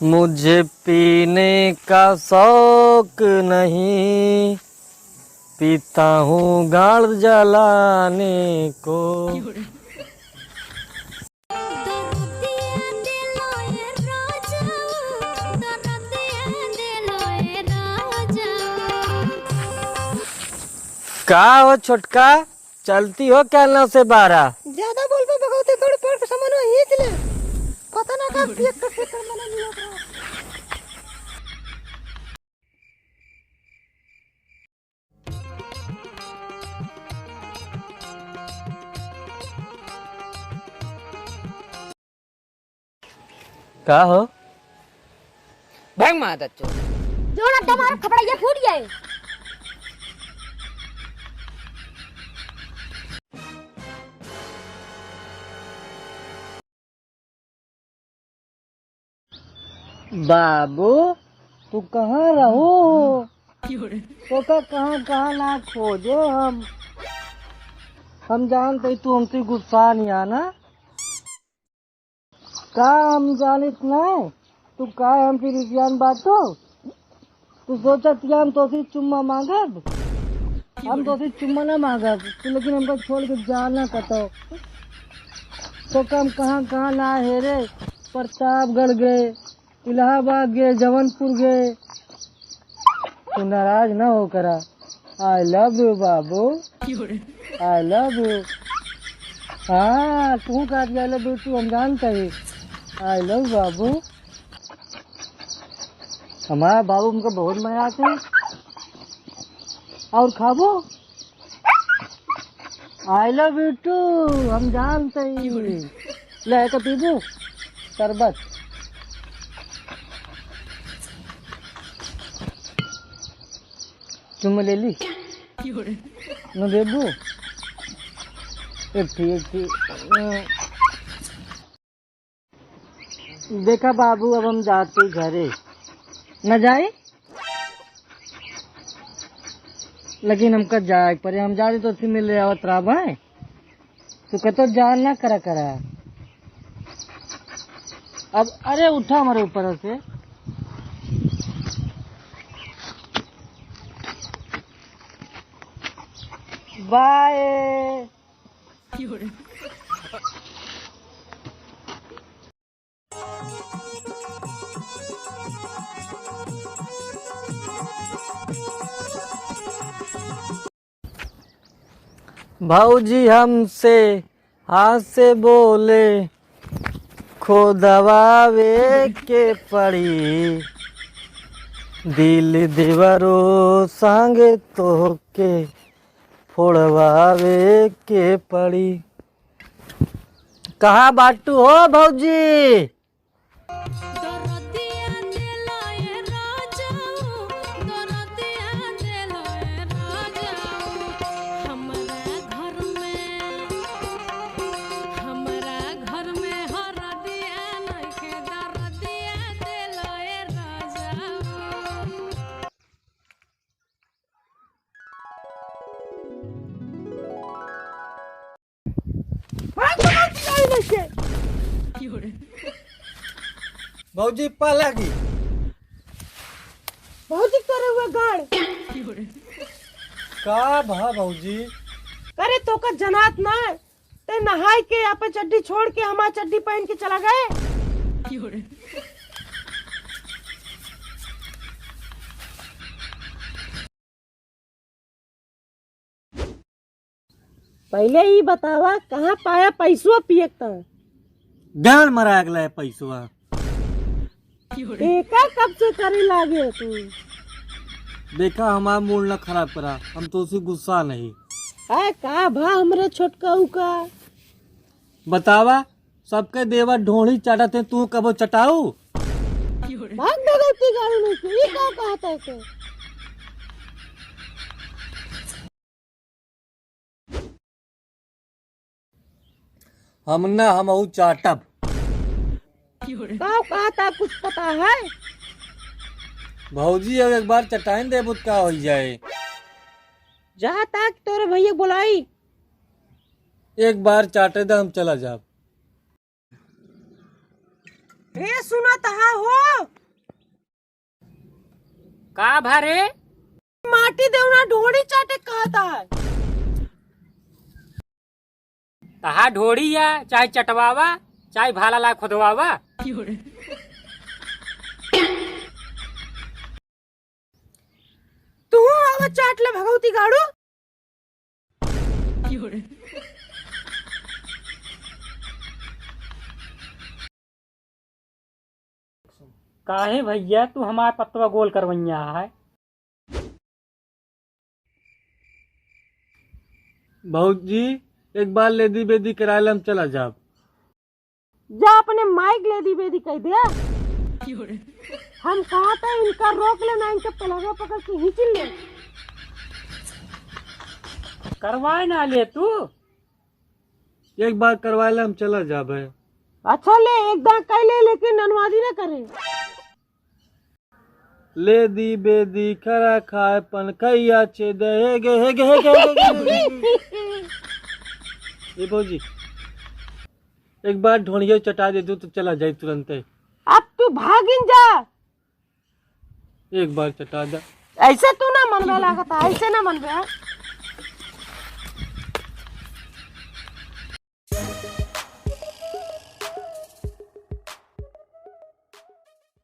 मुझे पीने का शौक नहीं, पीता हूँ गाड़ जलाने को। का हो छोटका, चलती हो क्या 9 से 12? ज्यादा बोल पे भगवती बड़ पर सामान हिच ले पता ना का एक तो खेतर में नहीं होता। का हो भाग माता चो जो ना तुम्हारा कपड़ा ये फूट गया है। बाबू तू कहाँ रहो? तो का कहाँ कहाँ ना खोजे हम जानते तू हमसे गुस्सा नहीं आना का हम जानित नहीं तू का हम फिर ज्ञान बातो तू सोचत कि हम तो चुम्मा मांगब, हम तो चुम्मा ना मांगब तू, लेकिन हमको छोड़ के जाना कतो तो कम कहाँ कहाँ ना हेरे, प्रतापगढ़ गए, इलाहाबाद गए, जौनपुर गए। तू नाराज ना हो करा। I love you Babu, I love you. हाँ तू का आई लव यू तू हम जानते ही। आई लव बाबू। हमारा बाबू हमको बहुत मजा आते और खाबो। आई लव यू टू हम जानते ही। ले के पीबू शरबत। चुम्मा ले ली न देबू ठीक देखा बाबू अब हम जाते घरे न जाए, लेकिन हमका जाए पर हम जाते तो उसी मिले आवत रहा भाई तू कहते जान ना करा करा। अब अरे उठा हमारे ऊपर से बाय। भाऊजी हमसे हाथ से बोले खो दबावे के पड़ी, दिल देवरो संग तो के फोड़वावे के पड़ी। कहाँ बाटू हो भाऊजी? भाऊजी पालागी भौजी करे हुए गाड़ का भा भाऊजी? करे तो का जनात ना ते नहाई के यहाँ पे चड्डी छोड़ के हमारा चड्डी पहन के चला गए। पहले ही बतावा कहाँ पाया पैसवा पियता गान मरा गया पैसवा देखा कब से करे लागे तू। देखा हमारा मूड न खराब करा, हम तो उसी गुस्सा नहीं है का भा हमरे छोटका उका बतावा सबके देवा ढोली चाटते तू कबो चटाऊ? भाग भगवती गाड़ी में से ये का कहता है के हम न हम चाटब का कहता कुछ पता है? भौजी अब एक बार चटाइन दे बुत का हो जाए। जा तक तोरे भैया बुलाई। एक बार चाटे दा हम चला जाब। हे सुना तहा हो का भरे माटी देवना ढोड़ी चाटे कहता है। तहा ढोड़ी या चाहे चटवावा चाहे भाला ला खुदवावा। तू आवा चाट ले भगवती गाड़ू। काहे भैया तू हमार पत्तवा गोल करवैया है। भौजी एक बार लेदी बेदी कराए हम चला जाब। जा अपने माइक ले दी बेदी कह दिया। हम कहा था इनका रोक लेना, इनका पलंगा पकड़ के हिंचिल ले। करवाए ना ले तू। एक बार करवाए हम चला जाब है। अच्छा ले एक दांत कह ले, लेकिन ननवादी ना करे। लेदी बेदी खरा खाए पन खैया छे दे गे हे गे हे गे हे गे। ये भौजी एक बार ढोड़िया चटा दे दू तो चला जाए तुरंत। अब तू भागिन जा। एक बार चटा दा। ऐसे तू ना मनवे लागता, ऐसे ना मनवे।